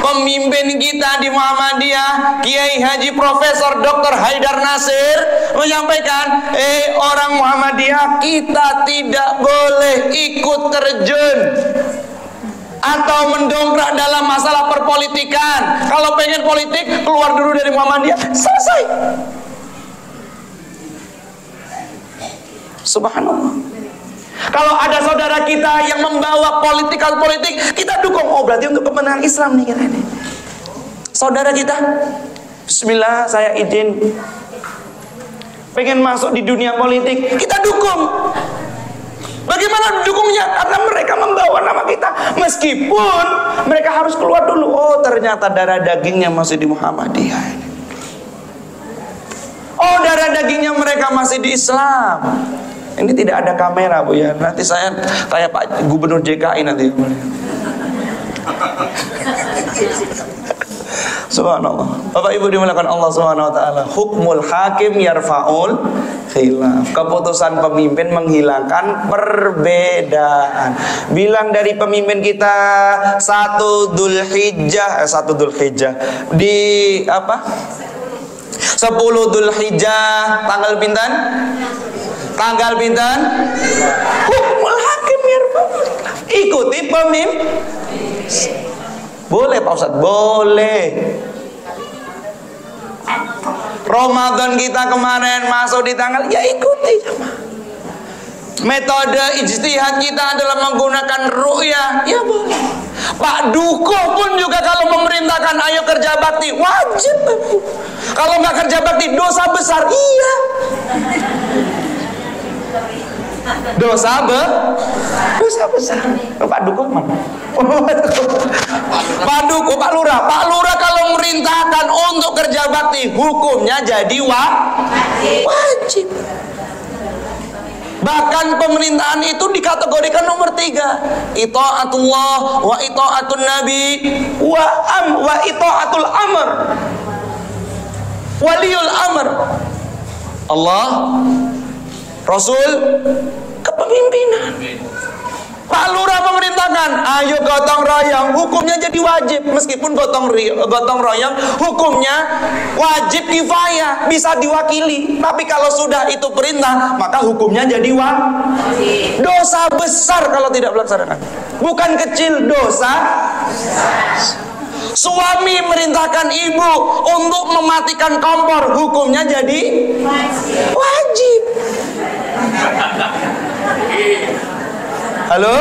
Pemimpin kita di Muhammadiyah, Kiai Haji Profesor Dr. Haidar Nasir menyampaikan, orang Muhammadiyah kita tidak boleh ikut terjun atau mendongkrak dalam masalah perpolitikan. Kalau pengen politik, keluar dulu dari Muhammadiyah, selesai. Subhanallah. Kalau ada saudara kita yang membawa politik, kita dukung. Oh berarti untuk kebenaran Islam nih kita ini. Saudara kita, bismillah saya izin pengen masuk di dunia politik, kita dukung. Bagaimana dukungnya? Karena mereka membawa nama kita. Meskipun mereka harus keluar dulu. Oh ternyata darah dagingnya masih di Muhammadiyah ini. Oh darah dagingnya mereka masih di Islam. Ini tidak ada kamera Bu ya. Nanti saya kayak Pak Gubernur DKI nanti. Subhanallah. Bapak Ibu dimuliakan Allah Subhanahu wa taala. Hukmul hakim yarfa'ul khilaf. Keputusan pemimpin menghilangkan perbedaan. Bilang dari pemimpin kita 1 Dzulhijjah di apa? 10 Dzulhijjah tanggal pinten? Tanggal pinten? Hukmul hakim ya. Ikuti pemimpin. Boleh Pak Ustadz, boleh. Ramadan kita kemarin masuk di tanggal, ya ikuti. Metode ijtihad kita adalah menggunakan ru'yah, ya boleh. Pak Dukuh pun juga kalau memerintahkan ayo kerja bakti, wajib. Kalau nggak kerja bakti, dosa besar, iya. Dosa besar. Pak Dukuh mana? Pak Dukuh, Pak Lurah kalau merintahkan untuk kerja bakti, hukumnya jadi wajib. Bahkan pemerintahan itu dikategorikan nomor 3, itaatullah wa itaatun nabi wa itaatul amr, waliul amr, Allah, Rasul, kepemimpinan. Pak Lurah memerintahkan, ayo gotong royong, hukumnya jadi wajib. Meskipun gotong royong hukumnya wajib kifayah, bisa diwakili. Tapi kalau sudah itu perintah, maka hukumnya jadi wajib. Dosa besar kalau tidak melaksanakan. Bukan kecil, dosa. Suami merintahkan ibu untuk mematikan kompor, hukumnya jadi wajib. Halo?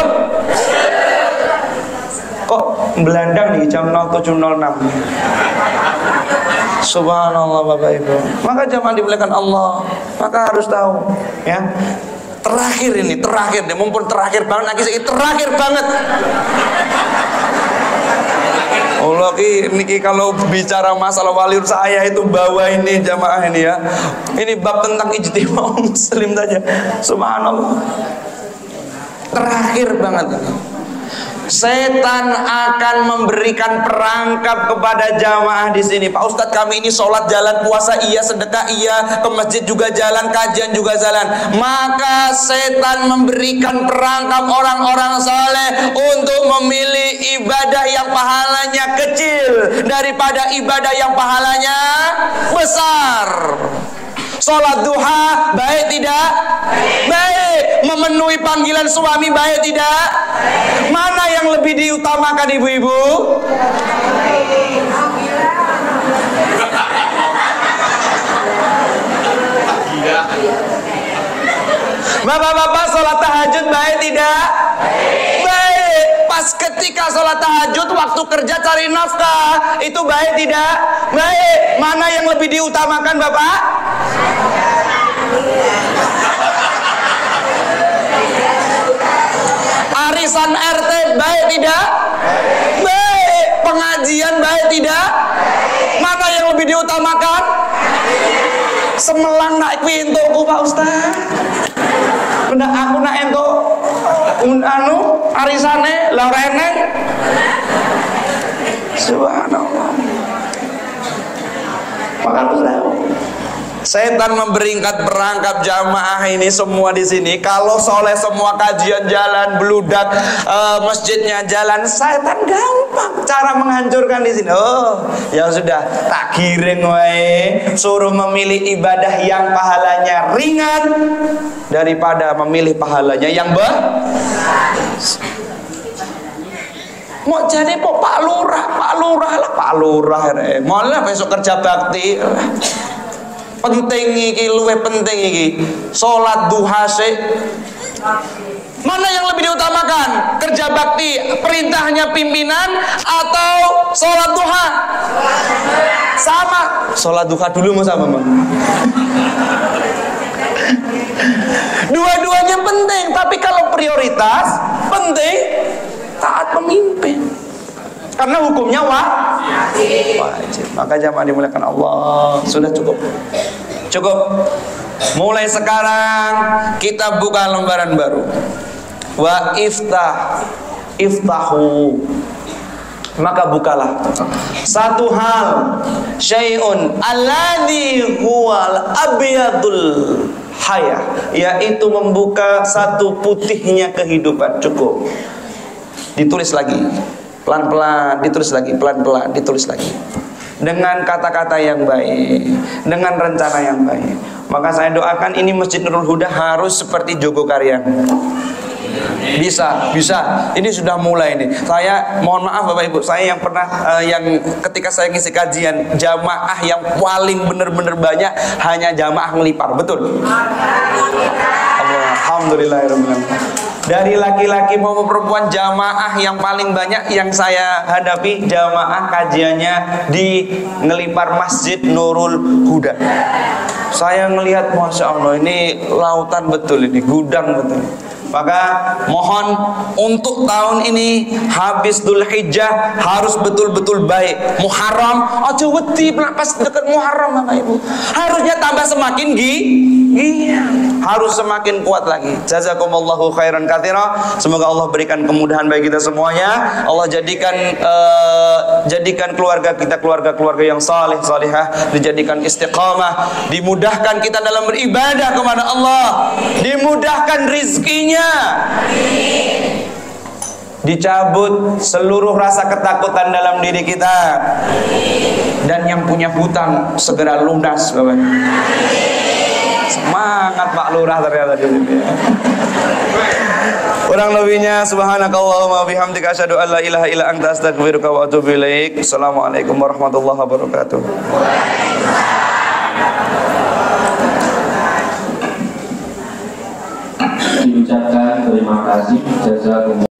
Kok belandang nih jam 07.06? Subhanallah Bapak Ibu. Maka jangan dimuliakan Allah. Maka harus tahu, ya. Terakhir deh, mumpun terakhir banget, lagi terakhir banget. Allah niki kalau bicara masalah waliur saya itu bawa ini jamaah ini ya. Ini bab tentang ijtima muslim saja. Subhanallah. Terakhir banget. Setan akan memberikan perangkap kepada jamaah di sini. Pak Ustadz, kami ini sholat jalan, puasa iya, sedekah iya, ke masjid juga jalan, kajian juga jalan. Maka setan memberikan perangkap orang-orang soleh untuk memilih ibadah yang pahalanya kecil daripada ibadah yang pahalanya besar. Sholat duha baik tidak? Baik. Memenuhi panggilan suami baik tidak? Mana yang lebih diutamakan ibu-ibu? Bapak-bapak, sholat tahajud baik tidak? Baik. Pas ketika sholat tahajud, waktu kerja cari nafkah, itu baik tidak? Baik. Mana yang lebih diutamakan Bapak? Arisan RT baik tidak? Baik. Pengajian baik tidak? Mana yang lebih diutamakan? Semelang naik pintuku Pak Ustaz. Benda aku nak ento arisane lorene. Subhanallah. Maka setan memberikan perangkap jamaah ini semua di sini. Kalau soleh semua kajian jalan, beludak, masjidnya jalan, setan gampang cara menghancurkan di sini. Oh, ya sudah, tak giring wae, suruh memilih ibadah yang pahalanya ringan daripada memilih pahalanya yang besar. Mau jadi Pak Lurah, malah besok kerja bakti. Penting iki, luwih penting iki. Salat duha sik. Mana yang lebih diutamakan? Kerja bakti, perintahnya pimpinan atau salat duha? Sama. Salat duha dulu mau sama, Bang. Dua-duanya penting, tapi kalau prioritas penting taat pemimpin. Karena hukumnya wajib. Maka jamaah dimuliakan Allah. Sudah cukup. Mulai sekarang kita buka lembaran baru. Wa iftahu. Maka bukalah satu hal, syai'un alladhi huwal abyadul hayah, yaitu membuka satu putihnya kehidupan. Cukup. Ditulis lagi, pelan-pelan, ditulis lagi, pelan-pelan, ditulis lagi. Dengan kata-kata yang baik, dengan rencana yang baik. Maka saya doakan ini Masjid Nurul Huda harus seperti Jogokarian. Bisa. Ini sudah mulai nih. Saya mohon maaf Bapak Ibu, saya yang pernah yang ketika saya ngisi kajian, jamaah yang paling benar-benar banyak hanya jamaah ngelipar, betul? Alhamdulillahirrahmanirrahim. Dari laki-laki maupun perempuan, jamaah yang paling banyak yang saya hadapi jamaah kajiannya di ngelipar Masjid Nurul Huda. Saya ngelihat, Masya Allah, ini lautan betul, ini gudang betul. Maka mohon untuk tahun ini habis Dzulhijjah harus betul-betul baik. Muharram aja wedi pas dekat Muharram Bapak Ibu. Harusnya tambah semakin harus semakin kuat lagi. Jazakumullahu khairan katsira. Semoga Allah berikan kemudahan bagi kita semuanya. Allah jadikan keluarga kita keluarga yang saleh salihah, dijadikan istiqamah, dimudahkan kita dalam beribadah kepada Allah, dimudahkan rizkinya, dicabut seluruh rasa ketakutan dalam diri kita, dan yang punya hutang segera lunas Bapak. Semangat Pak Lurah ternyata di sini. Kurang lebihnya subhanakallahumma bihamdika asyhadu an la ilaha illa anta astaghfiruka wa atubu ilaik. Assalamualaikum warahmatullahi wabarakatuh. Diucapkan terima kasih jazakumullah.